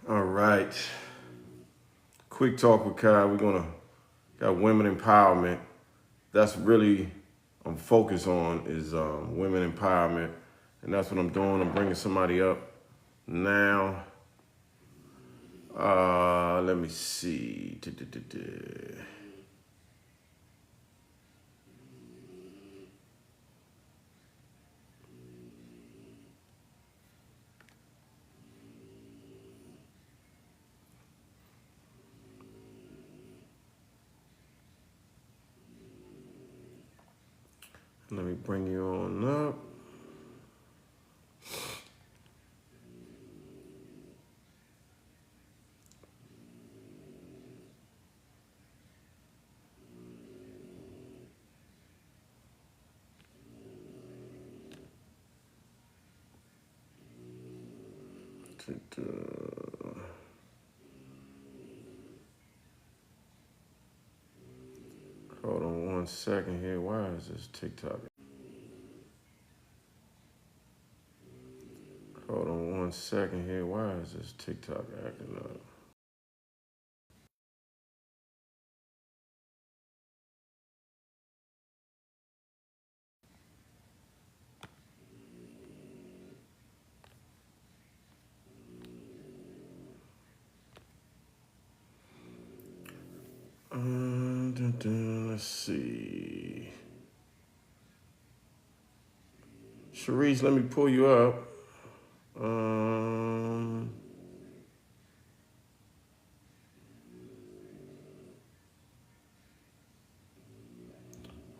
All right. Quick talk with Kai. We're gonna got women empowerment. That's really I'm focused on is women empowerment, and that's what I'm doing. I'm bringing somebody up now. Let me see. Let me bring you on up. Hold on one second here. Why is this TikTok? Hold on one second here. Why is this TikTok acting up? Let's see. Sharice, let me pull you up.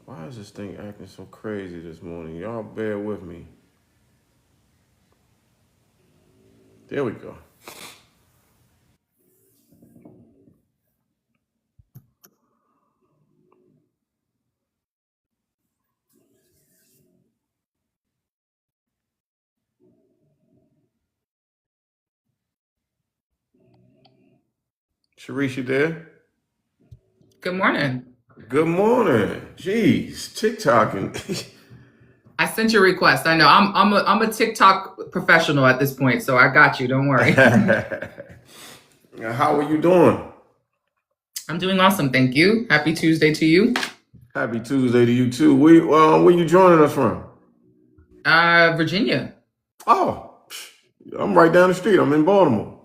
Why is this thing acting so crazy this morning? Y'all bear with me. There we go. Sharice, you there? Good morning. Good morning. Jeez, TikToking. I sent you a request. I know I'm a TikTok professional at this point, so I got you. Don't worry. How are you doing? I'm doing awesome. Thank you. Happy Tuesday to you. Happy Tuesday to you too. Where you joining us from? Virginia. Oh, I'm right down the street. I'm in Baltimore.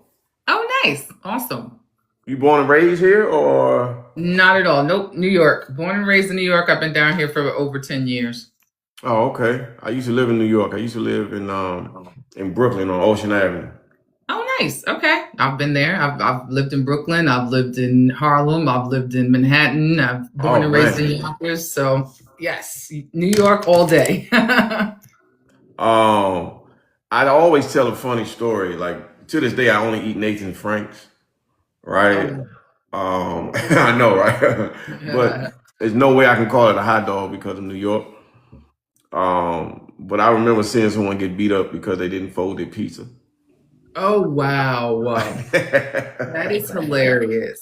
Oh, nice. Awesome. You born and raised here or? Not at all. Nope. New York. Born and raised in New York. I've been down here for over 10 years. Oh, okay. I used to live in New York. I used to live in Brooklyn on Ocean Avenue. Oh, nice. Okay. I've been there. I've lived in Brooklyn. I've lived in Harlem. I've lived in Manhattan. I've born Oh and raised in man. Yonkers. So yes, New York all day. Um, I'd always tell a funny story. Like to this day, I only eat Nathan Franks. Right? Oh, I know, right? But yeah. there's no way I can call it a hot dog because of New York. But I remember seeing someone get beat up because they didn't fold their pizza. Oh, wow. Wow. That is hilarious.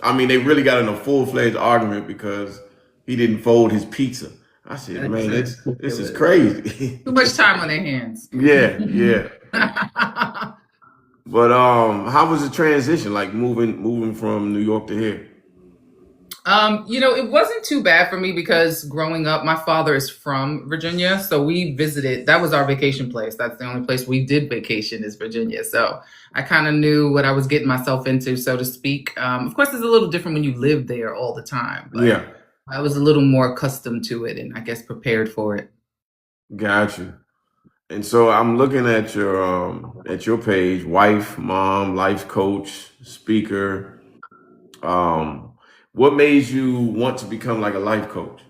I mean, they really got in a full-fledged argument because he didn't fold his pizza. I said, That's man, this is ridiculous. crazy. Too much time on their hands. Yeah, yeah. But how was the transition like moving from New York to here? It wasn't too bad for me because growing up, my father is from Virginia. So we visited, that was our vacation place. That's the only place we did vacation is Virginia. So I kind of knew what I was getting myself into, so to speak. Of course, it's a little different when you live there all the time, but Yeah, I was a little more accustomed to it and I guess prepared for it. got you. And so I'm looking at your page, wife, mom, life coach, speaker. Um, what made you want to become like a life coach?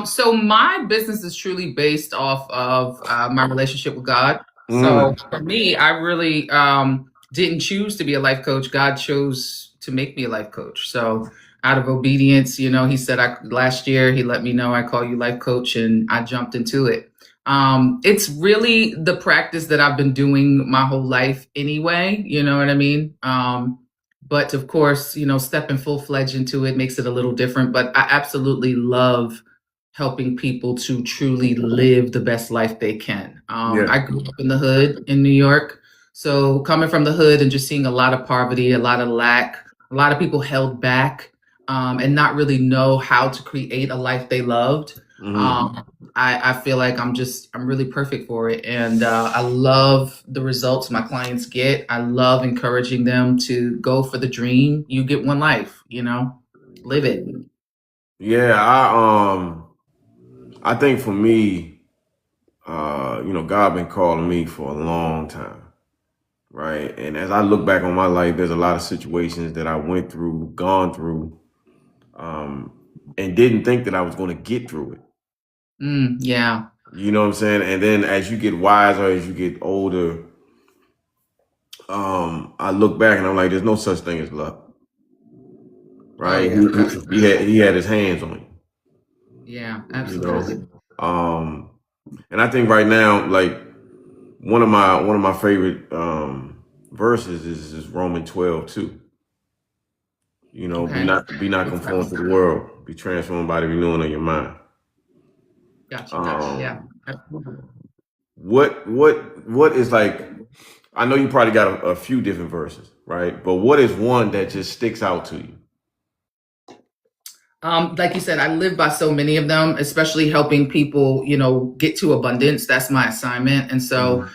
So my business is truly based off of my relationship with God. So Mm, for me, I really didn't choose to be a life coach. God chose to make me a life coach. So out of obedience, he said last year he let me know I call you life coach, and I jumped into it. It's really the practice that I've been doing my whole life anyway. You know what I mean? But of course, stepping full fledged into it makes it a little different. But I absolutely love helping people to truly live the best life they can. yeah. I grew up in the hood in New York, So coming from the hood and just seeing a lot of poverty, a lot of lack, a lot of people held back, and not really know how to create a life they loved. Mm-hmm. I feel like I'm really perfect for it. And I love the results my clients get. I love encouraging them to go for the dream. You get one life, live it. Yeah, I think for me, God been calling me for a long time, right? And as I look back on my life, there's a lot of situations that I went through, gone through, um, and didn't think that I was going to get through it. Yeah. You know what I'm saying? And then as you get wiser, as you get older, I look back and I'm like, there's no such thing as luck, Oh right? yeah. He had his hands on Yeah, you, absolutely. and I think right now, like one of my favorite verses is Romans 12:2. Okay. Be not What's that? conformed to the world, be transformed by the renewing of your mind. Gotcha. Yeah. Um, Absolutely. what is like? I know you probably got a few different verses, right? But what is one that just sticks out to you? Like you said, I live by so many of them, especially helping people, get to abundance. That's my assignment. And so, Mhm.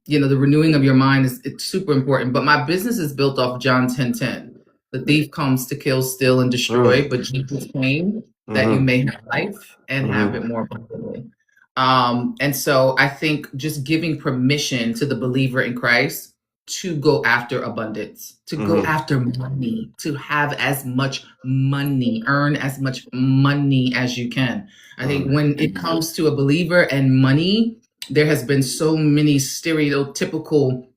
the renewing of your mind it's super important. But my business is built off John 10:10. The thief comes to kill, steal, and destroy, but Jesus came that you Mm-hmm. may have life and have it Mm-hmm. more abundantly. And so I think just giving permission to the believer in Christ to go after abundance, to go Mm-hmm. after money, to have as much money, earn as much money as you can. I think Mm-hmm. when it comes to a believer and money, there has been so many stereotypical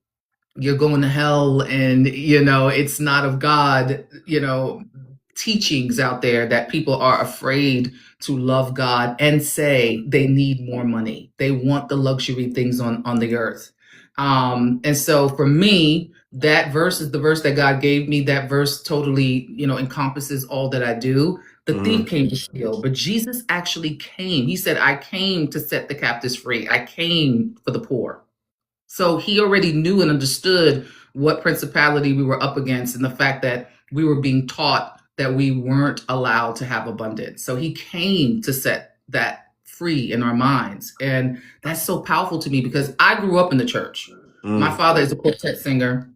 you're going to hell and it's not of God, teachings out there that people are afraid to love God and say they need more money. They want the luxury things on the earth. And so for me, that verse is the verse that God gave me. That verse totally, encompasses all that I do. The thief Mm-hmm. came to steal, but Jesus actually came. He said, I came to set the captives free. I came for the poor. So he already knew and understood what principality we were up against and the fact that we were being taught that we weren't allowed to have abundance. So he came to set that free in our minds. And that's so powerful to me because I grew up in the church. My Mm-hmm. father is a quartet singer.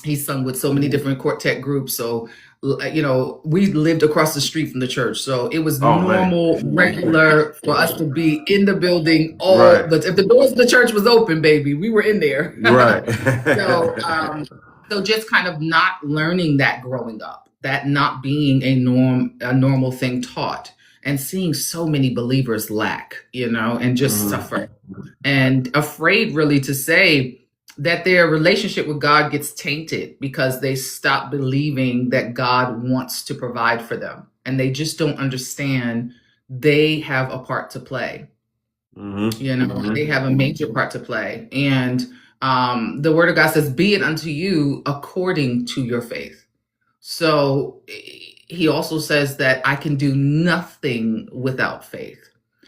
He's sung with so many different quartet groups. So, we lived across the street from the church. So it was Oh man. normal, regular for us to be in the building Right. but if the doors of the church was open, baby, we were in there. Right. so, so just kind of not learning that growing up, that not being a normal thing taught and seeing so many believers lack, and just Mm-hmm. suffer and afraid really to say that their relationship with God gets tainted because they stop believing that God wants to provide for them and they just don't understand they have a part to play. Mm-hmm. They have a major part to play. And the word of God says, be it unto you according to your faith. So he also says that I can do nothing without faith.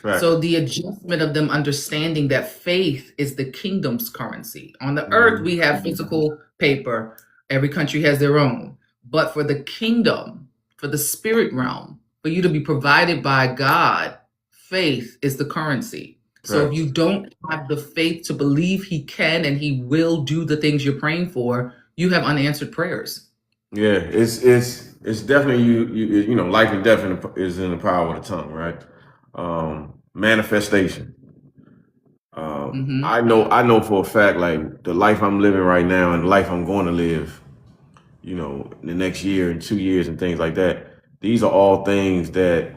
Facts. So the adjustment of them understanding that faith is the kingdom's currency. On the earth, Mm-hmm. we have physical paper. Every country has their own. But for the kingdom, for the spirit realm, for you to be provided by God, faith is the currency. So if Facts. you don't have the faith to believe he can and he will do the things you're praying for, you have unanswered prayers. Yeah, it's definitely life and death is in the power of the tongue, right? Manifestation. Hmm. I know for a fact, like the life I'm living right now and the life I'm going to live, in the next year and 2 years and things like that. These are all things that,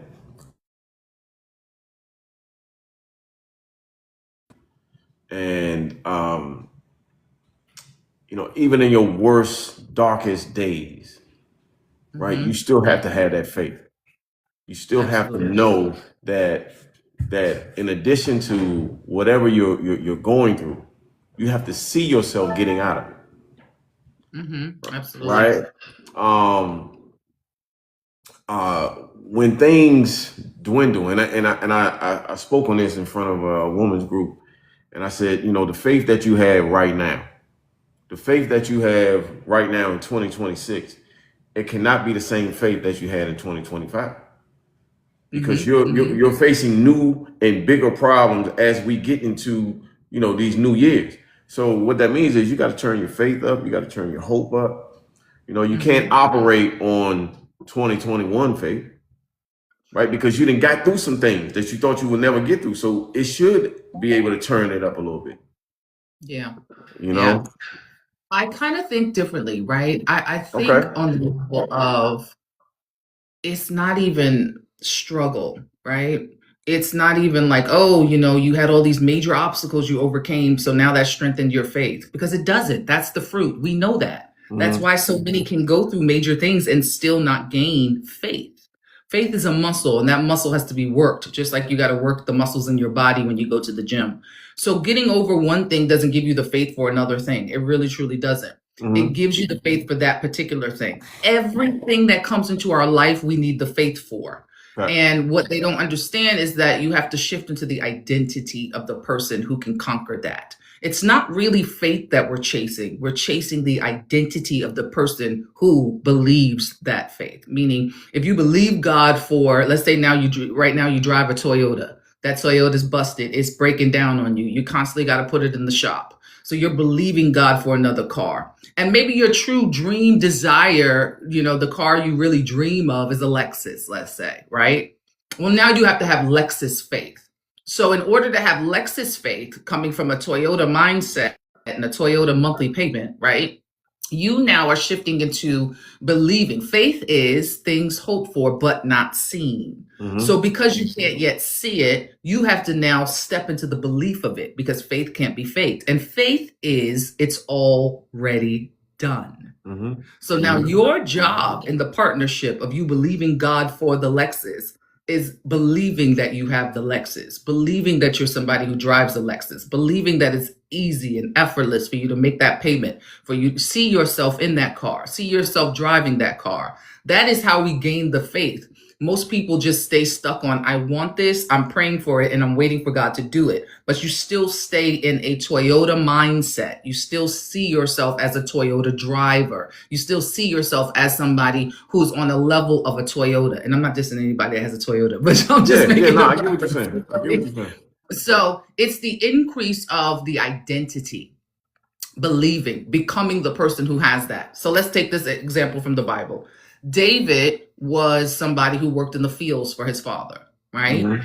and even in your worst, darkest days, right? You Hmm. still have to have that faith. You still have to Absolutely. know that in addition to whatever you're going through, you have to see yourself getting out of it, Hmm. Absolutely. right? Um, when things dwindle, and I spoke on this in front of a woman's group, and I said, the faith that you have right now. the faith that you have right now in 2026, it cannot be the same faith that you had in 2025 because you're facing new and bigger problems as we get into these new years. So what that means is you got to turn your faith up, you got to turn your hope up. You can't operate on 2021 faith, right? Because you didn't got through some things that you thought you would never get through. So it should be able to turn it up a little bit. Yeah. You Yeah. know? I kind of think differently, right? I think Okay. on the level of it's not even struggle, right? It's not even like, oh, you had all these major obstacles you overcame, so now that strengthened your faith. Because it doesn't. That's the fruit. We know that. That's why so many can go through major things and still not gain faith. Faith is a muscle, and that muscle has to be worked, just like you got to work the muscles in your body when you go to the gym. So getting over one thing doesn't give you the faith for another thing. It really, truly doesn't. It gives you the faith for that particular thing. Everything that comes into our life, we need the faith for. Right. And what they don't understand is that you have to shift into the identity of the person who can conquer that. It's not really faith that we're chasing. We're chasing the identity of the person who believes that faith. Meaning, if you believe God for, let's say right now you drive a Toyota. That Toyota's busted. It's breaking down on you. You constantly got to put it in the shop. So you're believing God for another car. And maybe your true dream desire, the car you really dream of is a Lexus, let's say, right? Well, now you have to have Lexus faith. So in order to have Lexus faith coming from a Toyota mindset and a Toyota monthly payment, right? You now are shifting into believing. Faith is things hoped for but not seen. So because you can't yet see it, you have to now step into the belief of it because faith can't be faked. And faith is it's already done. So now your job in the partnership of you believing God for the Lexus is believing that you have the Lexus, believing that you're somebody who drives a Lexus, believing that it's easy and effortless for you to make that payment, for you to see yourself in that car, see yourself driving that car. That is how we gain the faith. Most people just stay stuck on, I want this, I'm praying for it, and I'm waiting for God to do it. But you still stay in a Toyota mindset. You still see yourself as a Toyota driver. You still see yourself as somebody who's on a level of a Toyota. And I'm not dissing anybody that has a Toyota, but I'm just making I get what you're saying. So it's the increase of the identity, believing, becoming the person who has that. So let's take this example from the Bible. David was somebody who worked in the fields for his father, right?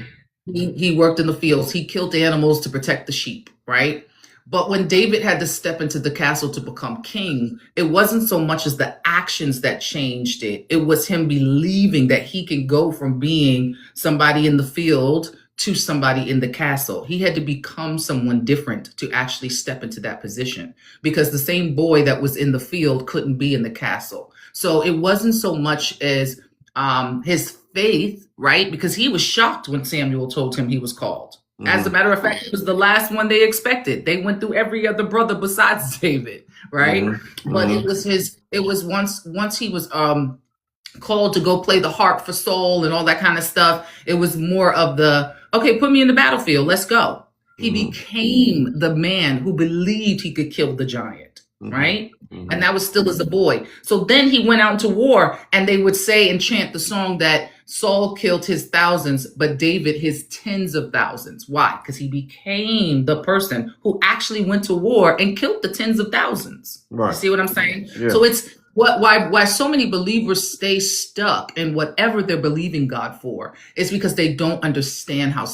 He worked in the fields. He killed animals to protect the sheep, right? But when David had to step into the castle to become king, it wasn't so much as the actions that changed it. It was him believing that he could go from being somebody in the field to somebody in the castle. He had to become someone different to actually step into that position because the same boy that was in the field couldn't be in the castle. So it wasn't so much as his faith, right? Because he was shocked when Samuel told him he was called. As a matter of fact, it was the last one they expected. They went through every other brother besides David, right? But it was once he was called to go play the harp for Saul and all that kind of stuff. It was more of the, okay, put me in the battlefield. Let's go. He became the man who believed he could kill the giant, right? And that was still as a boy. So then he went out into war and they would say and chant the song that Saul killed his thousands, but David his tens of thousands. Why? Because he became the person who actually went to war and killed the tens of thousands. Right. You see what I'm saying? Yeah. So it's why so many believers stay stuck in whatever they're believing God for is because they don't understand how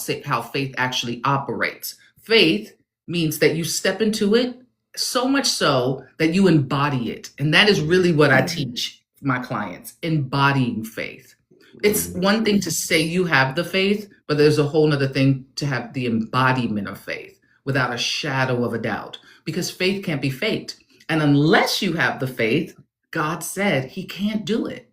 faith actually operates. Faith means that you step into it so much so that you embody it. And that is really what I teach my clients, embodying faith. It's one thing to say you have the faith, but there's a whole other thing to have the embodiment of faith without a shadow of a doubt, because faith can't be faked. And unless you have the faith, God said he can't do it.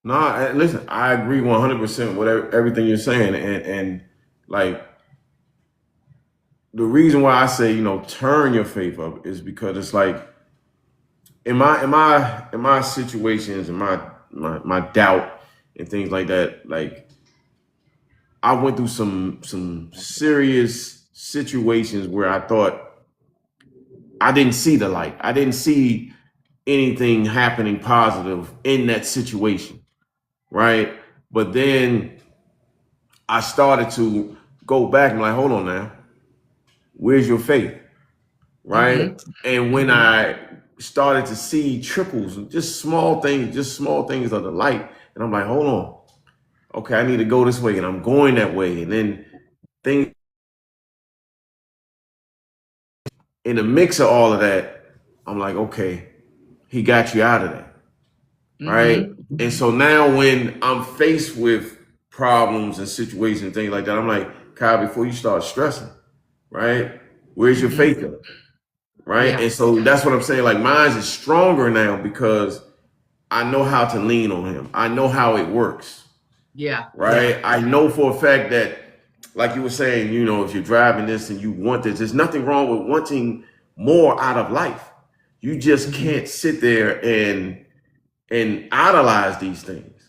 No, listen, I agree 100% with everything you're saying. And like, the reason why I say, turn your faith up is because it's like, in my situations, in my doubt and things like that, like, I went through some serious situations where I thought I didn't see the light. I didn't see anything happening positive in that situation, right? But then I started to go back and like, hold on now, where's your faith, right? Mm-hmm. And when Mm-hmm. I started to see trickles, just small things of the light, and I'm like, hold on, okay, I need to go this way, and I'm going that way, and then things in the mix of all of that, I'm like, okay, he got you out of that. Right. Mm-hmm. And so now when I'm faced with problems and situations and things like that, I'm like, Kyle, before you start stressing, right? Where's your Mm-hmm. faith at? Right. Yeah. And so that's what I'm saying. Like mine is stronger now because I know how to lean on him. I know how it works. Yeah. Right. I know for a fact that, like you were saying, you know, if you're driving this and you want this, there's nothing wrong with wanting more out of life. You just Mm-hmm. can't sit there and idolize these things.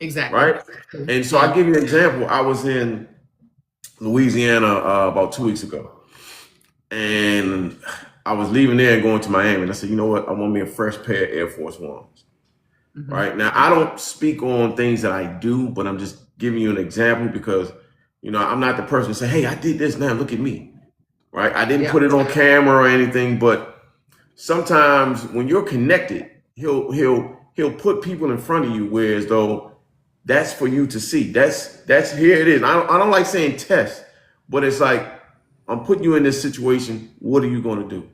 Exactly. Right. And so I Yeah. give you an example. I was in Louisiana about 2 weeks ago, and I was leaving there and going to Miami. And I said, you know what? I want me a fresh pair of Air Force Ones. Mm-hmm. Right now, I don't speak on things that I do, but I'm just giving you an example because, you know, I'm not the person to say, hey, I did this now. Look at me. Right. I didn't Yeah. put it on camera or anything, but sometimes when you're connected, he'll put people in front of you where as though that's for you to see. That's here it is. I don't like saying test, but it's like I'm putting you in this situation. What are you going to do?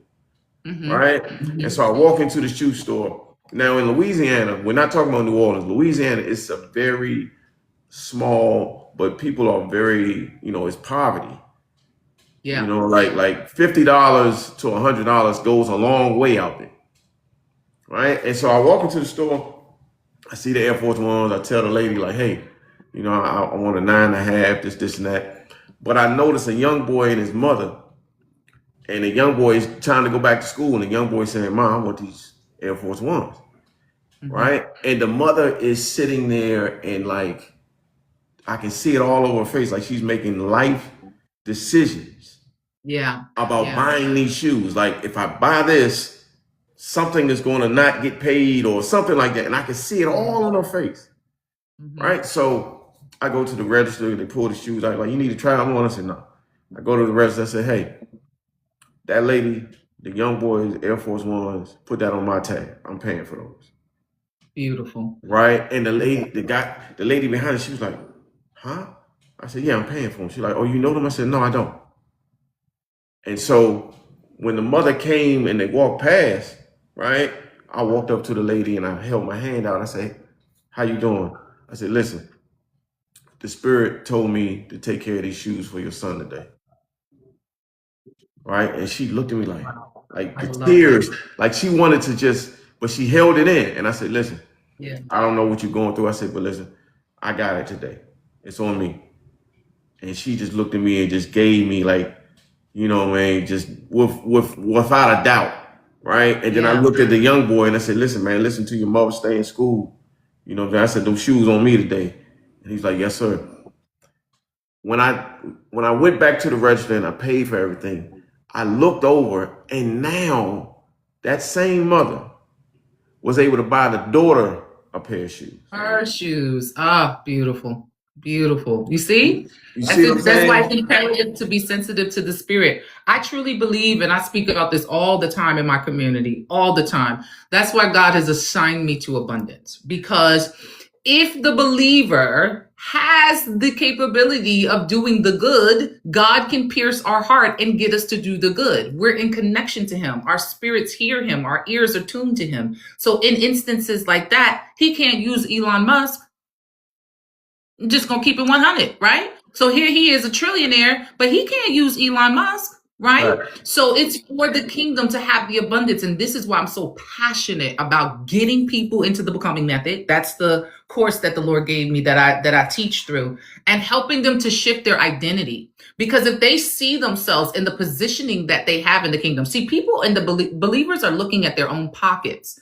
Mm-hmm. Right? And Mm-hmm. so I walk into the shoe store. Now in Louisiana, we're not talking about New Orleans. Louisiana is a very small, but people are very, you know, it's poverty. You Yeah. know, like $50 to $100 goes a long way out there. Right? And so I walk into the store. I see the Air Force Ones. I tell the lady, like, hey, you know, I want a 9.5, this, and that. But I notice a young boy and his mother, and the young boy is trying to go back to school, and the young boy saying, Mom, I want these Air Force Ones. Mm-hmm. Right? And the mother is sitting there and like, I can see it all over her face. Like she's making life decisions Yeah. about Yeah. buying these shoes. Like, if I buy this, something is going to not get paid or something like that. And I can see it Yeah. all on her face. Mm-hmm. Right? So I go to the register, they pull the shoes out, like, you need to try them on. I said, no. I go to the register, I said, hey, that lady, the young boys, Air Force Ones, put that on my tab. I'm paying for those. Beautiful. Right? And the lady behind it, she was like, huh? I said, yeah, I'm paying for them. She's like, oh, you know them? I said, no, I don't. And so when the mother came and they walked past, right? I walked up to the lady and I held my hand out. I said, how you doing? I said, listen, the spirit told me to take care of these shoes for your son today. Right? And she looked at me Wow. like I the love tears, that. like she wanted to just, but she held it in. And I said, listen, Yeah. I don't know what you're going through. I said, but listen, I got it today. It's on me. And she just looked at me and just gave me like, you know, man, just without a doubt. Right? And then I Yeah. looked at the young boy and I said, listen, man, listen to your mother, stay in school. You know, I said, those shoes on me today. And he's like, yes, sir. When I went back to the register and I paid for everything, I looked over and now that same mother was able to buy the daughter a pair of shoes. Her shoes. Ah, beautiful. Beautiful. You see? You see what I'm That's why saying? it's imperative to be sensitive to the spirit. I truly believe, and I speak about this all the time in my community, all the time. That's why God has assigned me to abundance. Because if the believer has the capability of doing the good, God can pierce our heart and get us to do the good. We're in connection to Him. Our spirits hear Him. Our ears are tuned to Him. So in instances like that, He can't use Elon Musk. I'm just gonna keep it 100, right? So here he is, a trillionaire, but he can't use Elon Musk, right? Right. So it's for the kingdom to have the abundance, and this is why I'm so passionate about getting people into the becoming method. That's the course that the Lord gave me that I teach through, and helping them to shift their identity. Because if they see themselves in the positioning that they have in the kingdom, see, people in the believers are looking at their own pockets,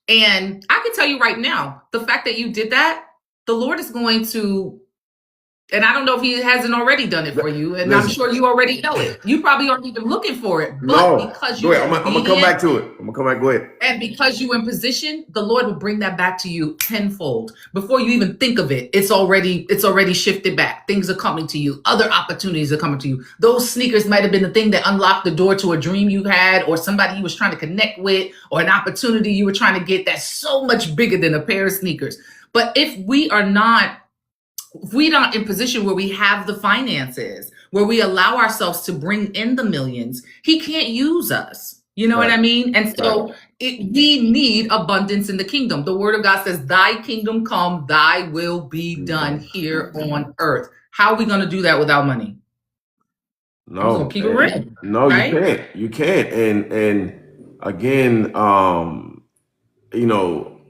and I can tell you right now, the fact that you did that, the Lord is going to And I don't know if he hasn't already done it for you. And I'm sure you already know it. You probably aren't even looking for it. But because you're I'm going to come back to it. Go ahead. And because you're in position, the Lord will bring that back to you tenfold. Before you even think of it, it's already shifted back. Things are coming to you. Other opportunities are coming to you. Those sneakers might have been the thing that unlocked the door to a dream you had, or somebody you was trying to connect with, or an opportunity you were trying to get that's so much bigger than a pair of sneakers. But if we're not in position where we have the finances, where we allow ourselves to bring in the millions, he can't use us. You know what I mean? And so we need abundance in the kingdom. The word of God says, thy kingdom come, thy will be done here on earth. How are we going to do that without money? No, keep it real. No, right? You can't. And again, you know,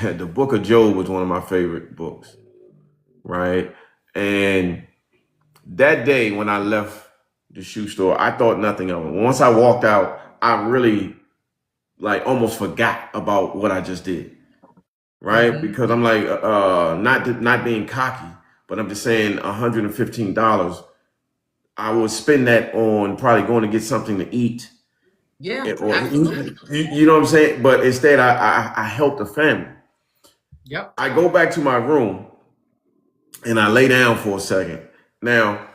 the book of Job was one of my favorite books. Right. And that day when I left the shoe store, I thought nothing of it. Once I walked out, I really like almost forgot about what I just did. Right. Mm-hmm. Because I'm like, not being cocky, but I'm just saying $115. I would spend that on probably going to get something to eat. Yeah. Or, you know what I'm saying? But instead I helped the family. Yep. I go back to my room and I lay down for a second. Now,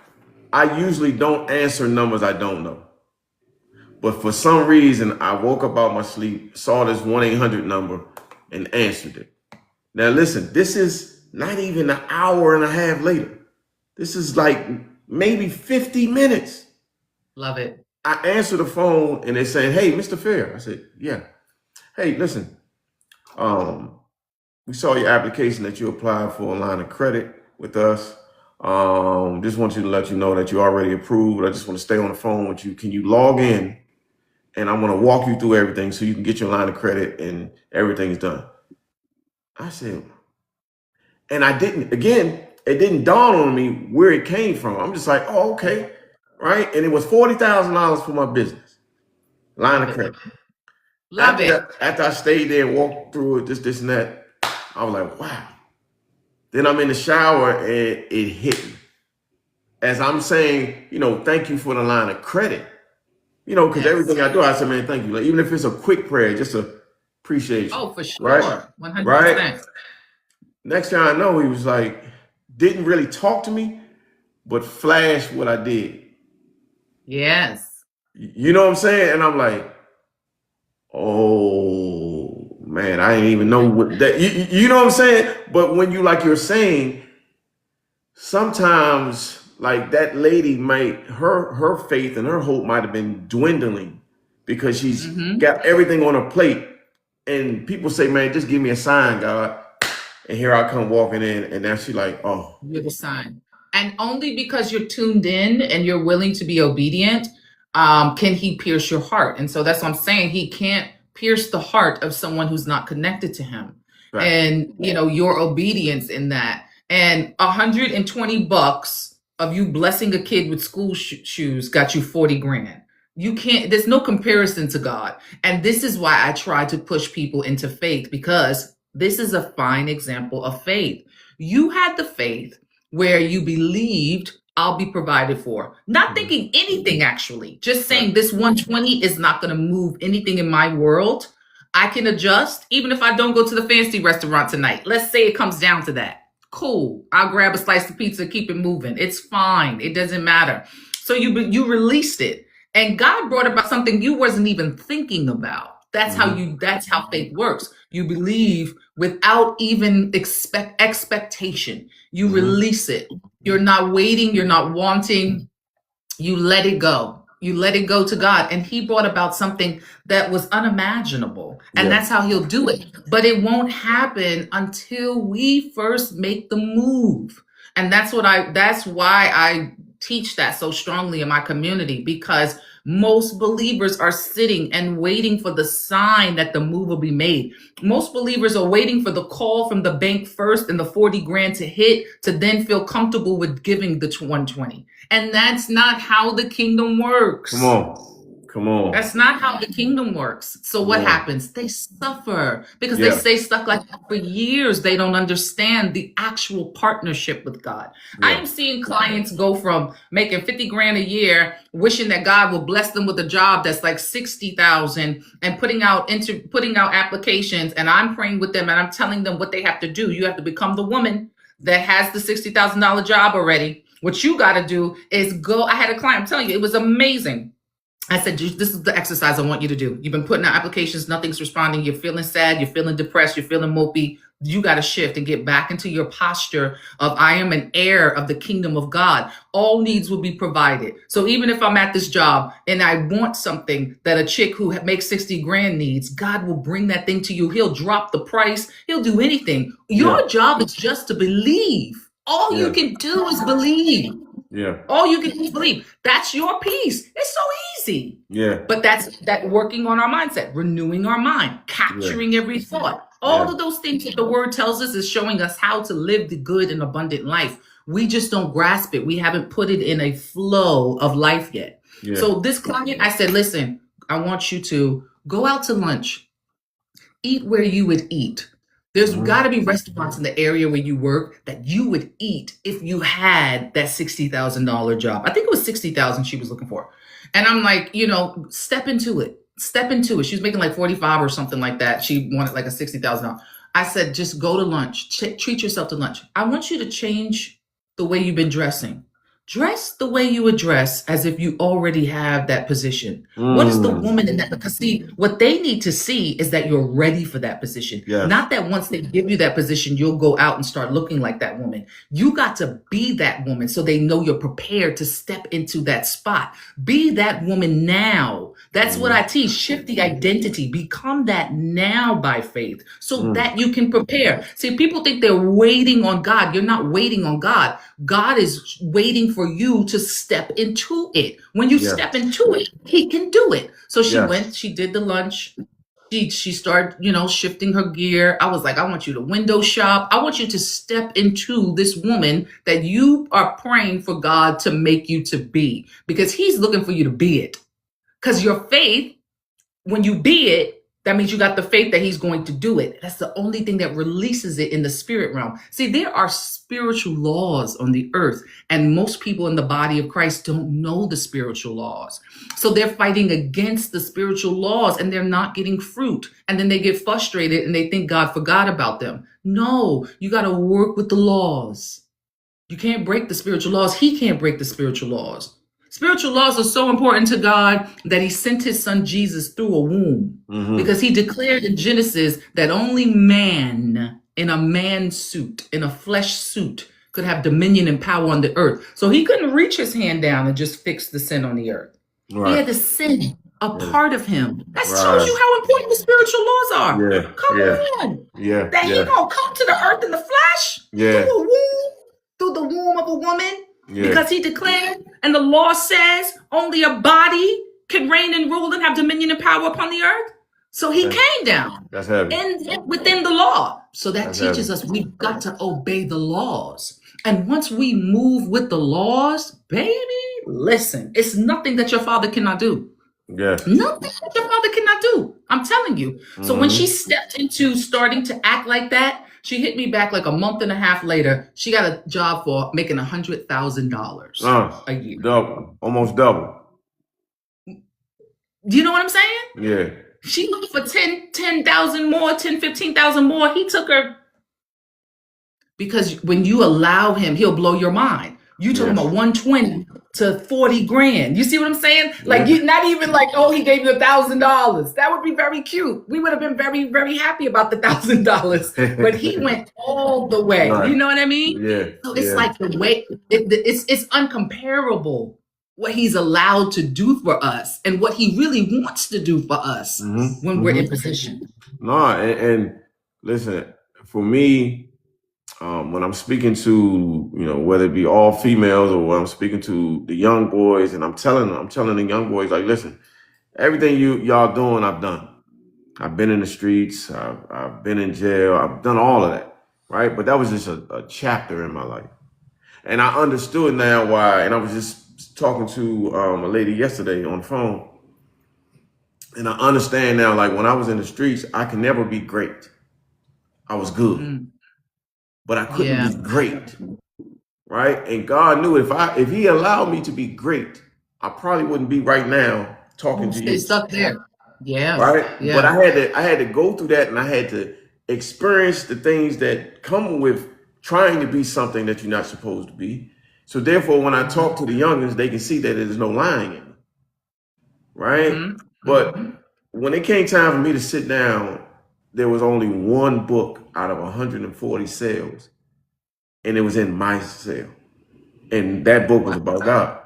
I usually don't answer numbers I don't know. But for some reason, I woke up out my sleep, saw this 1-800 number, and answered it. Now, listen, this is not even an hour and a half later. This is like maybe 50 minutes. Love it. I answered the phone, and they said, hey, Mr. Fair. I said, yeah. Hey, listen, we saw your application that you applied for a line of credit with us. Just want you to let you know that you're already approved. I just want to stay on the phone with you. Can you log in? And I'm going to walk you through everything so you can get your line of credit and everything's done. I said, and it didn't dawn on me where it came from. I'm just like, oh, okay. Right. And it was $40,000 for my business line of credit. Love it. After I stayed there and walked through it, this and that, I was like, wow. Then I'm in the shower and it hit me. As I'm saying, you know, thank you for the line of credit. You know, because everything I do, I say, man, thank you. Like, even if it's a quick prayer, just to appreciate you. Oh, for sure. Right? 100%. Right? Next thing I know, he was like, didn't really talk to me, but flashed what I did. Yes. You know what I'm saying? And I'm like, oh, man, I didn't even know what that, you know what I'm saying? But when you're saying, sometimes like that lady her faith and her hope might have been dwindling because she's got everything on her plate. And people say, man, just give me a sign, God. And here I come walking in, and now she's like, oh. You're the sign. And only because you're tuned in and you're willing to be obedient, can he pierce your heart. And so that's what I'm saying. He can't pierce the heart of someone who's not connected to him. Right. And, you know, your obedience in that. And $120 of you blessing a kid with school shoes got you 40 grand. You can't, there's no comparison to God. And this is why I try to push people into faith, because this is a fine example of faith. You had the faith where you believed I'll be provided for, not thinking anything actually, just saying this 120 is not going to move anything in my world. I can adjust even if I don't go to the fancy restaurant tonight. Let's say it comes down to that. Cool. I'll grab a slice of pizza, keep it moving. It's fine. It doesn't matter. So you released it, and God brought about something you wasn't even thinking about. That's how faith works. You believe without even expectation. You release it. You're not waiting. You're not wanting. You let it go. You let it go to God. And he brought about something that was unimaginable. And that's how he'll do it. But it won't happen until we first make the move. And that's why I teach that so strongly in my community, because most believers are sitting and waiting for the sign that the move will be made. Most believers are waiting for the call from the bank first and the 40 grand to hit, to then feel comfortable with giving the 120. And that's not how the kingdom works. Come on. Come on. That's not how the kingdom works. So Come what on. happens? They suffer because they Yeah. stay stuck like that for years. They don't understand the actual partnership with God. I Yeah. am seeing clients go from making 50 grand a year, wishing that God will bless them with a job that's like 60,000 and putting out applications. And I'm praying with them and I'm telling them what they have to do. You have to become the woman that has the $60,000 job already. What you got to do is go. I had a client, I'm telling you, it was amazing. I said, this is the exercise I want you to do. You've been putting out applications, nothing's responding. You're feeling sad, you're feeling depressed, you're feeling mopey. You got to shift and get back into your posture of I am an heir of the kingdom of God. All needs will be provided. So even if I'm at this job and I want something that a chick who makes 60 grand needs, God will bring that thing to you. He'll drop the price. He'll do anything. Your job is just to believe. All you can do is believe. Yeah. All you can do is believe. That's your piece. It's so easy. Yeah. But that's that working on our mindset, renewing our mind, capturing every thought. All of those things that the word tells us is showing us how to live the good and abundant life. We just don't grasp it. We haven't put it in a flow of life yet. Yeah. So this client, I said, listen, I want you to go out to lunch, eat where you would eat. There's got to be restaurants in the area where you work that you would eat if you had that $60,000 job. I think it was 60,000 she was looking for. And I'm like, step into it. Step into it. She was making like 45 or something like that. She wanted like a $60,000. I said, just go to lunch. Treat yourself to lunch. I want you to change the way you've been dressing. Dress the way you would dress as if you already have that position. What is the woman in that? Because see, what they need to see is that you're ready for that position. Yes. Not that once they give you that position, you'll go out and start looking like that woman. You got to be that woman so they know you're prepared to step into that spot. Be that woman now. That's what I teach. Shift the identity. Become that now by faith so that you can prepare. See, people think they're waiting on God. You're not waiting on God. God is waiting for you to step into it. When you step into it, he can do it. So she went, she did the lunch. She started, shifting her gear. I was like, I want you to window shop. I want you to step into this woman that you are praying for God to make you to be, because he's looking for you to be it. Because your faith, when you be it, that means you got the faith that he's going to do it. That's the only thing that releases it in the spirit realm. See, there are spiritual laws on the earth, and most people in the body of Christ don't know the spiritual laws. So they're fighting against the spiritual laws and they're not getting fruit. And then they get frustrated and they think God forgot about them. No, you got to work with the laws. You can't break the spiritual laws. He can't break the spiritual laws. Spiritual laws are so important to God that he sent his son Jesus through a womb, because he declared in Genesis that only man in a man suit, in a flesh suit, could have dominion and power on the earth. So he couldn't reach his hand down and just fix the sin on the earth. Right. He had to send a part of him. That shows you how important the spiritual laws are. Yeah. Come on. Yeah. That he gonna come to the earth in the flesh? Yeah. Through the womb of a woman? Yeah. Because he declared, and the law says only a body can reign and rule and have dominion and power upon the earth. So he came down. That's heavy. And within the law. So that teaches us we've got to obey the laws. And once we move with the laws, baby, listen, it's nothing that your father cannot do. Yes. Nothing that your father cannot do. I'm telling you. So when she stepped into starting to act like that, she hit me back like a month and a half later. She got a job for making $100,000 a year. Double, almost double. Do you know what I'm saying? Yeah. She looked for 10,000 more, 15,000 more. He took her. Because when you allow him, he'll blow your mind. You talking about 120 to 40 grand. You see what I'm saying? Like, you not even like, oh, he gave you $1,000. That would be very cute. We would have been very, very happy about the $1,000. But he went all the way. Right. You know what I mean? Yeah. So it's like the way it's uncomparable what he's allowed to do for us and what he really wants to do for us when we're in position. No, and listen, for me, when I'm speaking to, whether it be all females or when I'm speaking to the young boys, and I'm telling the young boys, like, listen, everything y'all doing, I've done. I've been in the streets, I've been in jail, I've done all of that, right? But that was just a chapter in my life. And I understood now why, and I was just talking to a lady yesterday on the phone, And I understand now, like when I was in the streets, I can never be great. I was good, Mm. but I couldn't Yeah. be great, right? And God knew if He allowed me to be great, I probably wouldn't be right now talking to Stay you, stuck there. Yeah. right? But Yeah. I had to go through that, and I had to experience the things that come with trying to be something that you're not supposed to be. So therefore, when I talk to the youngins, they can see that there's no lying in it, right? Mm-hmm. But Mm-hmm. when it came time for me to sit down, there was only one book out of 140 sales, and it was in my sale. And that book was Wow. about God.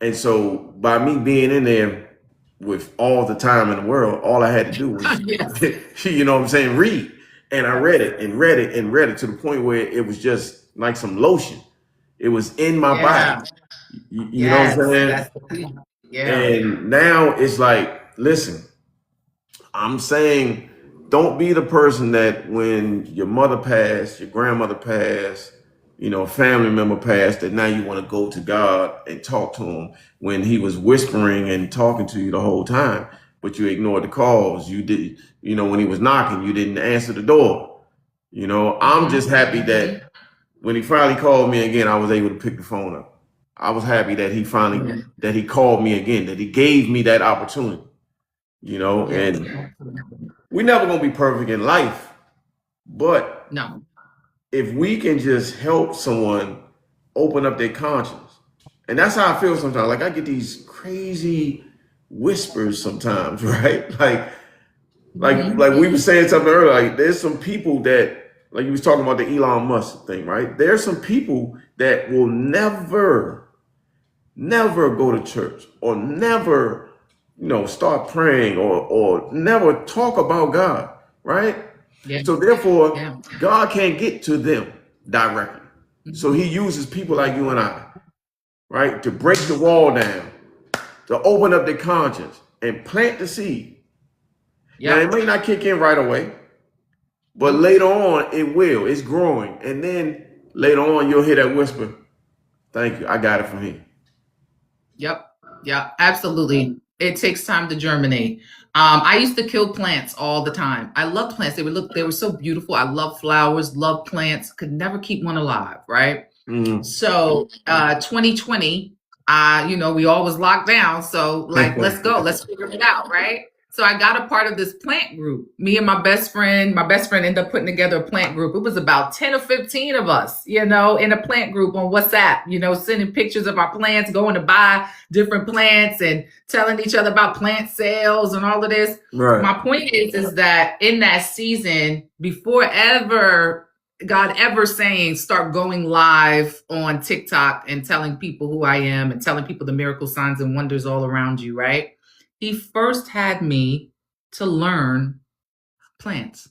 And so by me being in there with all the time in the world, all I had to do was, Yes. you know what I'm saying, read. And I read it and read it and read it to the point where it was just like some lotion. It was in my body. Yeah. You know what I'm Yes. saying? That's the thing. Yeah. And now it's like, listen, I'm saying don't be the person that when your mother passed, your grandmother passed, a family member passed, that now you want to go to God and talk to him when he was whispering and talking to you the whole time, but you ignored the calls. You did, when he was knocking, you didn't answer the door. I'm Mm-hmm. just happy that when he finally called me again, I was able to pick the phone up. I was happy that that he called me again, that he gave me that opportunity, Yes. and we're never gonna be perfect in life, but No. if we can just help someone open up their conscience, and that's how I feel sometimes. Like I get these crazy whispers sometimes, right? Like Mm-hmm. we were saying something earlier. Like there's some people that, like you was talking about the Elon Musk thing, right? There's some people that will never go to church or never, start praying or never talk about God, right? Yeah. So therefore, Yeah. God can't get to them directly. So Mm-hmm. he uses people like you and I, right, to break the wall down, to open up their conscience and plant the seed. Now it Yep. may not kick in right away, but Nope. later on it will. It's growing. And then later on you'll hear that whisper, thank you, I got it from here. Yep. Yeah, absolutely. It takes time to germinate. I used to kill plants all the time. I loved plants. They were so beautiful. I love flowers, love plants, could never keep one alive, right? Mm. So 2020, we all was locked down. So like, let's go, let's figure it out, right? So I got a part of this plant group. Me and my best friend ended up putting together a plant group. It was about 10 or 15 of us, in a plant group on WhatsApp, sending pictures of our plants, going to buy different plants and telling each other about plant sales and all of this. Right. My point is that in that season, before ever God ever saying start going live on TikTok and telling people who I am and telling people the miracle signs and wonders all around you, right? He first had me to learn plants,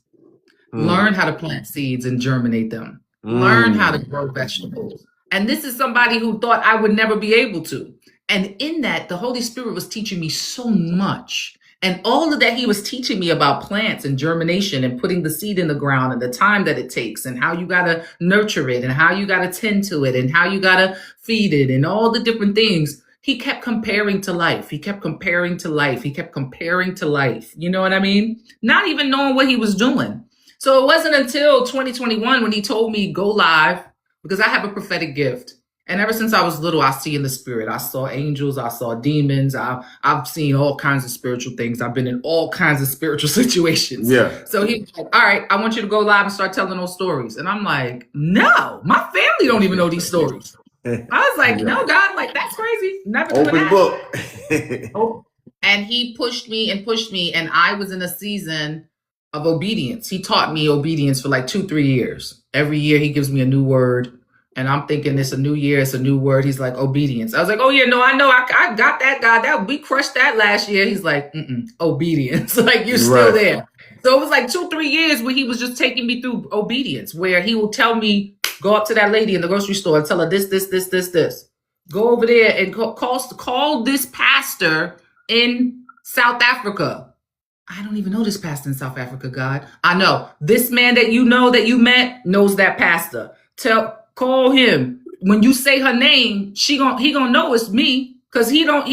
Mm. learn how to plant seeds and germinate them, learn how to Mm. grow vegetables. And this is somebody who thought I would never be able to. And in that, the Holy Spirit was teaching me so much. And all of that he was teaching me about plants and germination and putting the seed in the ground and the time that it takes and how you got to nurture it and how you got to tend to it and how you got to feed it and all the different things. He kept comparing to life. He kept comparing to life. He kept comparing to life. You know what I mean? Not even knowing what he was doing. So it wasn't until 2021 when he told me go live because I have a prophetic gift. And ever since I was little, I see in the spirit. I saw angels, I saw demons, I've seen all kinds of spiritual things. I've been in all kinds of spiritual situations. Yeah. So he's like, all right, I want you to go live and start telling those stories. And I'm like, no, my family don't even know these stories. I was like, Yeah. no, God, like that's crazy. Never doing Open that. book. Oh. And he pushed me and pushed me. And I was in a season of obedience. He taught me obedience for like 2-3 years. Every year he gives me a new word. And I'm thinking it's a new year, it's a new word. He's like, obedience. I was like, oh yeah, no, I know. I got that, God. That we crushed that last year. He's like, obedience. Like you're still Right. there. So it was like 2-3 years where he was just taking me through obedience, where he will tell me, go up to that lady in the grocery store and tell her this. Go over there and call this pastor in South Africa. I don't even know this pastor in South Africa, God. I know. This man that you know that you met knows that pastor. Call him. When you say her name, he gonna know it's me Because he don't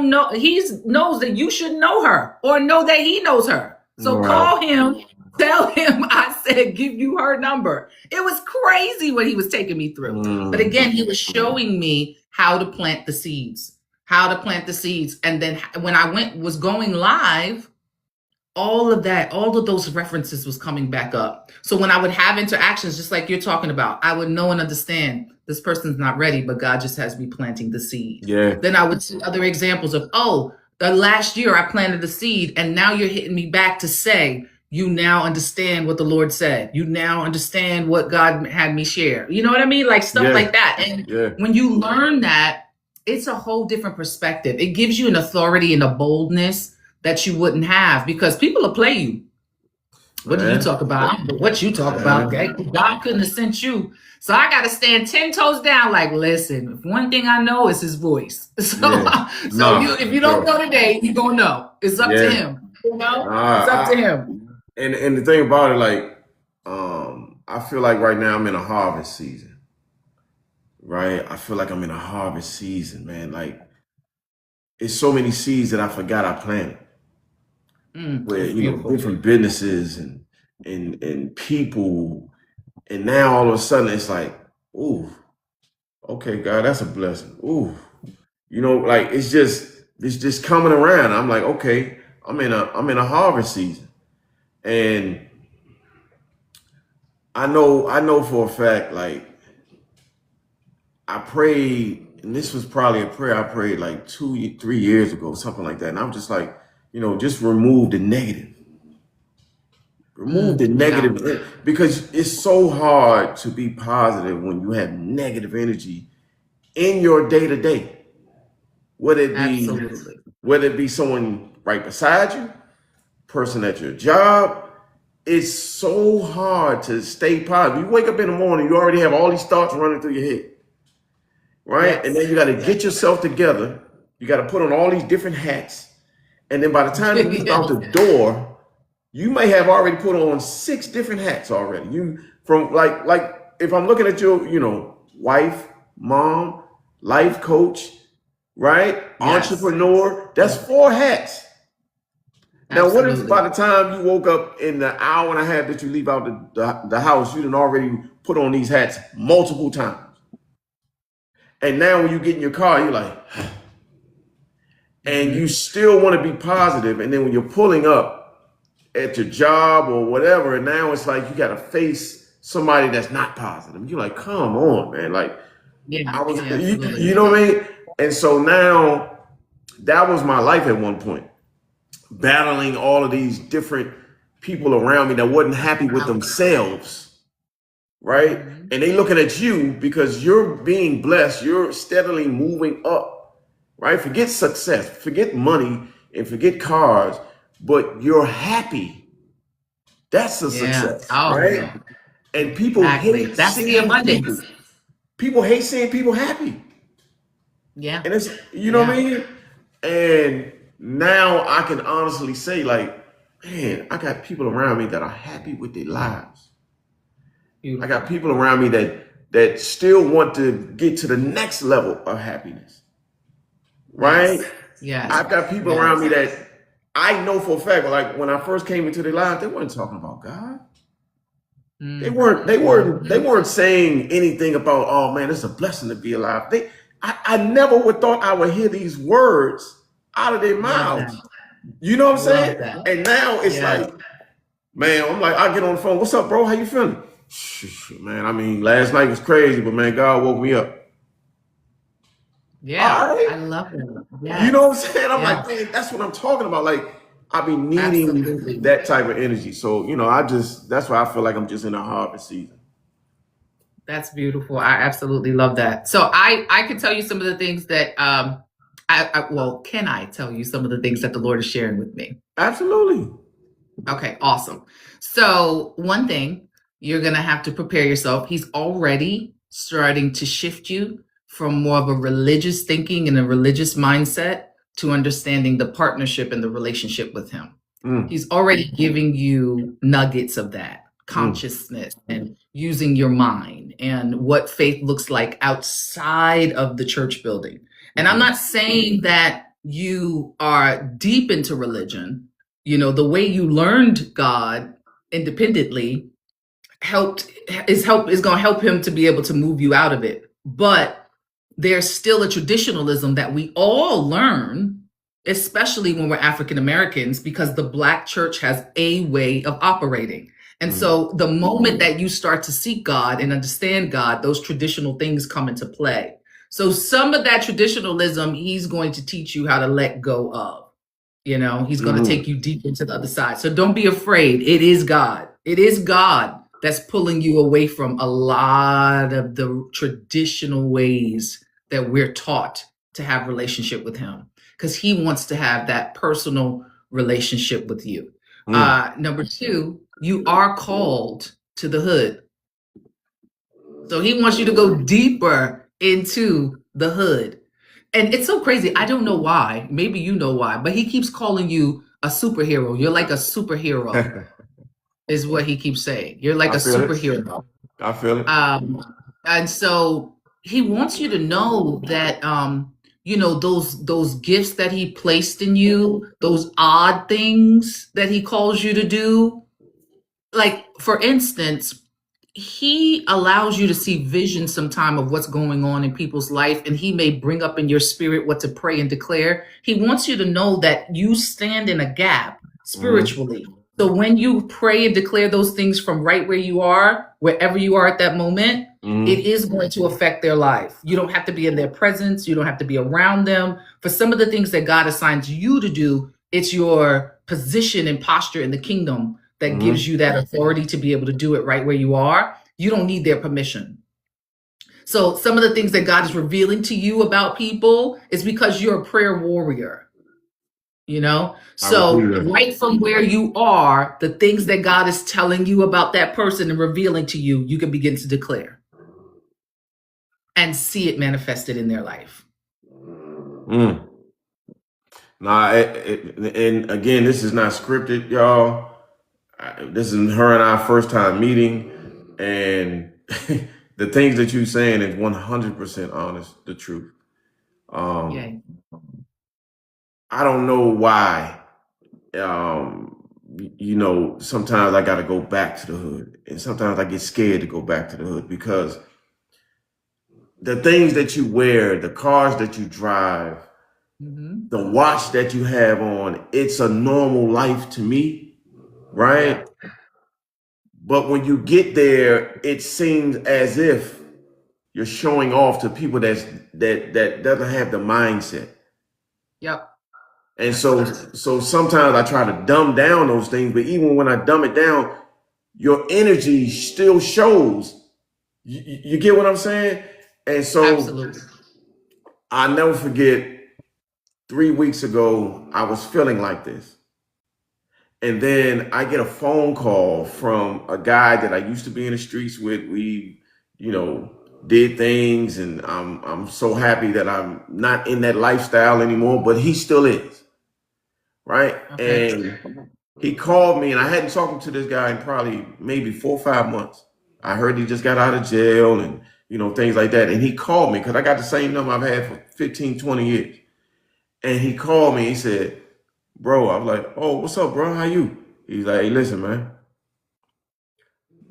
know. He knows that you should know her or know that he knows her. So Right. call him, tell him I said give you her number. It was crazy what he was taking me through. But again, he was showing me how to plant the seeds, and then when I was going live, all of those references was coming back up. So when I would have interactions, just like you're talking about, I would know and understand this person's not ready, but God just has me planting the seed. Yeah. Then I would see other examples of, the last year I planted the seed, and now you're hitting me back to say, you now understand what the Lord said. You now understand what God had me share. You know what I mean? Like stuff like that. And when you learn that, it's a whole different perspective. It gives you an authority and a boldness that you wouldn't have, because people will play you. What do you talk about? I don't know what you talk about. Okay? God couldn't have sent you. So I got to stand 10 toes down. Like, listen, if one thing I know is his voice. So, if you don't know today, you're going to know. It's up to him. You know? It's up to him. And the thing about it, like, I feel like right now I'm in a harvest season. Right? I feel like I'm in a harvest season, man. Like, it's so many seeds that I forgot I planted. Where, different businesses and people, and now all of a sudden it's like, ooh, okay, God, that's a blessing. Ooh, like it's just coming around. I'm like, okay, I'm in a harvest season, and I know for a fact, like, I prayed, and this was probably a prayer I prayed like 2-3 years ago, something like that, and I'm just like, just remove the negative. Remove the negative, because it's so hard to be positive when you have negative energy in your day-to-day. Whether it be someone right beside you, person at your job, it's so hard to stay positive. You wake up in the morning, you already have all these thoughts running through your head, right? Yes. And then you got to get yourself together. You got to put on all these different hats. And then by the time you leave out the door, you may have already put on 6 different hats already. You from like if I'm looking at your, wife, mom, life coach, right? Yes. Entrepreneur, that's 4 hats. Now, what if by the time you woke up in the hour and a half that you leave out the house, you done already put on these hats multiple times? And now when you get in your car, you're like, and you still want to be positive. And then when you're pulling up at your job or whatever, and now it's like you got to face somebody that's not positive. You're like, come on, man. Like, you know what I mean? And so now that was my life at one point, battling all of these different people around me that wasn't happy with themselves, right? And they looking at you because you're being blessed. You're steadily moving up, right? Forget success, forget money, and forget cars, but you're happy. That's a success, right? Yeah. And people hate seeing the abundance. People hate seeing people happy. Yeah. And it's, what I mean? And now I can honestly say, like, man, I got people around me that are happy with their lives. Beautiful. I got people around me that still want to get to the next level of happiness. Right? Yes. I've got people around me that I know for a fact, like when I first came into their lives, they weren't talking about God. They weren't saying anything about, oh man, it's a blessing to be alive. I never would thought I would hear these words out of their mouths. You know what I'm saying? And now it's like, man, I'm like, I get on the phone. What's up, bro? How you feeling? Man, I mean, last night was crazy, but man, God woke me up. Yeah, right. I love it. Yes. You know what I'm saying? I'm like, man, that's what I'm talking about. Like, I be needing that type of energy. So, that's why I feel like I'm just in a harvest season. That's beautiful. I absolutely love that. So I can tell you some of the things that, can I tell you some of the things that the Lord is sharing with me? Absolutely. Okay, awesome. So one thing, you're going to have to prepare yourself. He's already starting to shift you from more of a religious thinking and a religious mindset to understanding the partnership and the relationship with him. He's already giving you nuggets of that consciousness and using your mind and what faith looks like outside of the church building. And I'm not saying that you are deep into religion. You know, the way you learned God independently is going to help him to be able to move you out of it. But there's still a traditionalism that we all learn, especially when we're African Americans, because the Black church has a way of operating. And so the moment that you start to seek God and understand God, those traditional things come into play. So some of that traditionalism, he's going to teach you how to let go of. You know, he's going to take you deep into the other side. So don't be afraid. It is God. It is God that's pulling you away from a lot of the traditional ways that we're taught to have relationship with him, because he wants to have that personal relationship with you. Number two, you are called to the hood. So he wants you to go deeper into the hood. And it's so crazy. I don't know why. Maybe you know why, but he keeps calling you a superhero. You're like a superhero, is what he keeps saying. You're like I a feel it. superhero. I feel it. And so he wants you to know that you know, those gifts that he placed in you, those odd things that he calls you to do. Like, for instance, he allows you to see vision sometime of what's going on in people's life, and he may bring up in your spirit what to pray and declare. He wants you to know that you stand in a gap spiritually. So when you pray and declare those things from right where you are, wherever you are at that moment, it is going to affect their life. You don't have to be in their presence. You don't have to be around them. For some of the things that God assigns you to do, it's your position and posture in the kingdom that gives you that authority to be able to do it right where you are. You don't need their permission. So some of the things that God is revealing to you about people is because you're a prayer warrior, you know? So right from where you are, the things that God is telling you about that person and revealing to you, you can begin to declare and see it manifested in their life. Nah, and again, this is not scripted, y'all. This is her and I first time meeting, and the things that you're saying is 100% honest, the truth. Yay. I don't know why. You know, sometimes I got to go back to the hood, and sometimes I get scared to go back to the hood because the things that you wear, the cars that you drive, the watch that you have on, it's a normal life to me, right? But when you get there, it seems as if you're showing off to people that doesn't have the mindset. Yep. And so sometimes I try to dumb down those things, but even when I dumb it down, your energy still shows. You get what I'm saying? And so Absolutely. I'll never forget 3 weeks ago, I was feeling like this. And then I get a phone call from a guy that I used to be in the streets with. We, you know, did things, and I'm so happy that I'm not in that lifestyle anymore, but he still is. Right? Okay. And he called me, and I hadn't talked to this guy in probably maybe 4 or 5 months. I heard he just got out of jail and, you know, things like that. And he called me because I got the same number I've had for 15, 20 years. And he called me, he said, bro, I was like, oh, what's up, bro? How you? He's like, hey, listen, man,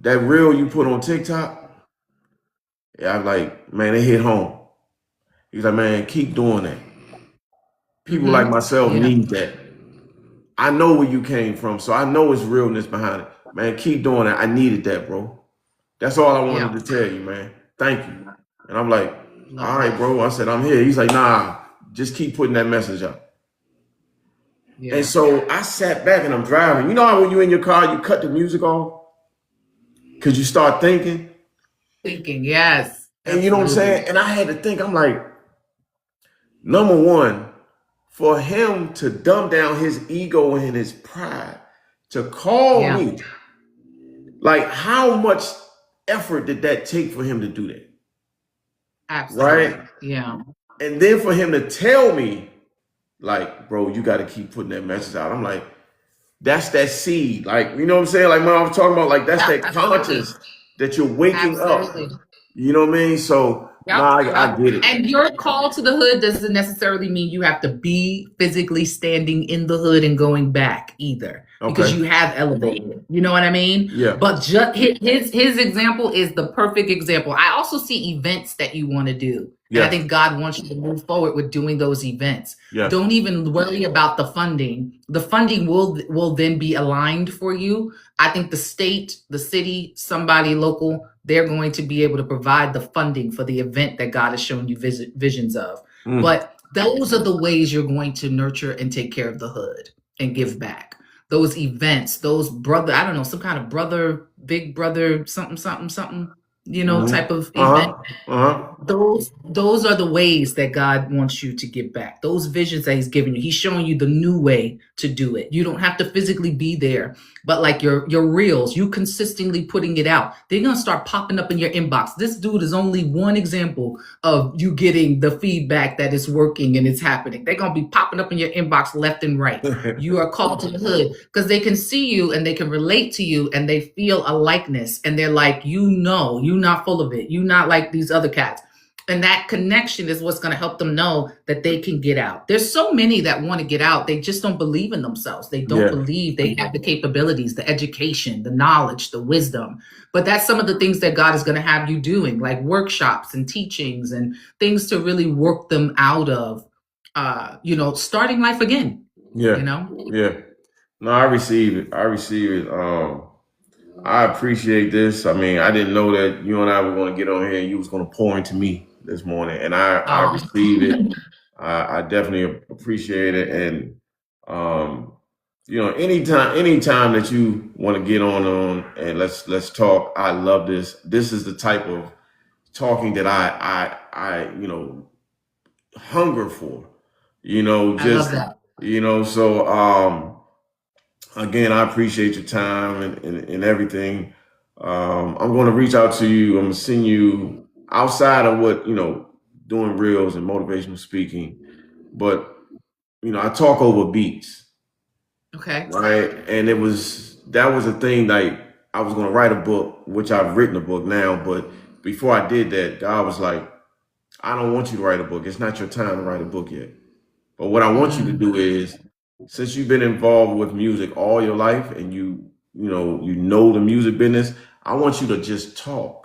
that reel you put on TikTok, yeah, I'm like, man, it hit home. He's like, man, keep doing that. People like myself need that. I know where you came from, so I know it's realness behind it. Man, keep doing it. I needed that, bro. That's all I wanted to tell you, man. Thank you. And I'm like, all right, bro. I said, I'm here. He's like, nah, just keep putting that message out. Yeah. And so I sat back and I'm driving. You know how when you're in your car, you cut the music off? Because you start thinking. Yes. And you know what I'm saying? And I had to think, I'm like, number one, for him to dumb down his ego and his pride, to call me, like how much effort did that take for him to do that? Absolutely. Right? Yeah. And then for him to tell me, like, bro, you got to keep putting that message out. I'm like, that's that seed. Like, you know what I'm saying? Like, Mom, I was talking about, like, that's that conscience that you're waking up. You know what I mean? So Yep, nah, I yep. get it. And your call to the hood doesn't necessarily mean you have to be physically standing in the hood and going back either, because Okay. you have elevated. You know what I mean? Yeah. But just his example is the perfect example. I also see events that you want to do, and I Yes. think God wants you to move forward with doing those events. Yes. Don't even worry about the funding. The funding will then be aligned for you. I think the state, the city, somebody local, they're going to be able to provide the funding for the event that God has shown you visions of. Mm. But those are the ways you're going to nurture and take care of the hood and give back. Those events, those brother, I don't know, some kind of brother, big brother, something, something, something, type of event. Those are the ways that God wants you to give back. Those visions that he's giving you. He's showing you the new way to do it. You don't have to physically be there, but like your reels, you consistently putting it out. They're going to start popping up in your inbox. This dude is only one example of you getting the feedback that it's working and it's happening. They're going to be popping up in your inbox left and right. You are called to the hood because they can see you and they can relate to you and they feel a likeness and they're like, you're not full of it. You're not like these other cats. And that connection is what's going to help them know that they can get out. There's so many that want to get out. They just don't believe in themselves. They don't believe they have the capabilities, the education, the knowledge, the wisdom. But that's some of the things that God is going to have you doing, like workshops and teachings and things to really work them out of, starting life again. Yeah. Yeah. No, I receive it. I appreciate this. I mean, I didn't know that you and I were going to get on here and you was going to pour into me this morning, and I received it. I definitely appreciate it. And, anytime that you want to get on and let's talk, I love this. This is the type of talking that I hunger for, I love that. so, again, I appreciate your time and everything. I'm going to reach out to you. I'm going to send you outside of what, doing reels and motivational speaking. But, I talk over beats. Okay. Right. And that was a thing, like I was going to write a book, which I've written a book now. But before I did that, God was like, I don't want you to write a book. It's not your time to write a book yet. But what I want you to do is, since you've been involved with music all your life and you know the music business, I want you to just talk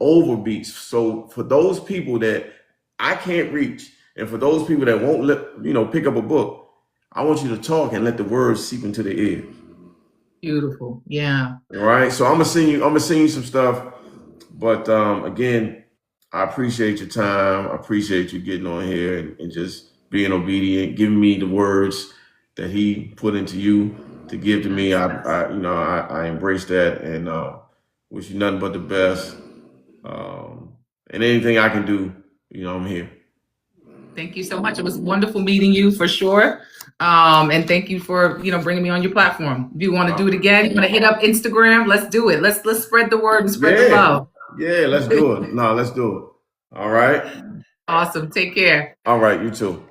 over beats. So for those people that I can't reach, and for those people that won't pick up a book, I want you to talk and let the words seep into the ear. Beautiful. Yeah. All right. So I'm gonna send you some stuff. But again, I appreciate your time. I appreciate you getting on here and just being obedient, giving me the words that he put into you to give to me. I embrace that and wish you nothing but the best. And anything I can do, I'm here. Thank you so much. It was wonderful meeting you for sure. And thank you for, bringing me on your platform. If you want to do it again, you want to hit up Instagram, let's do it. Let's spread the word and spread the love. Yeah, let's do it. No, let's do it. All right. Awesome. Take care. All right. You too.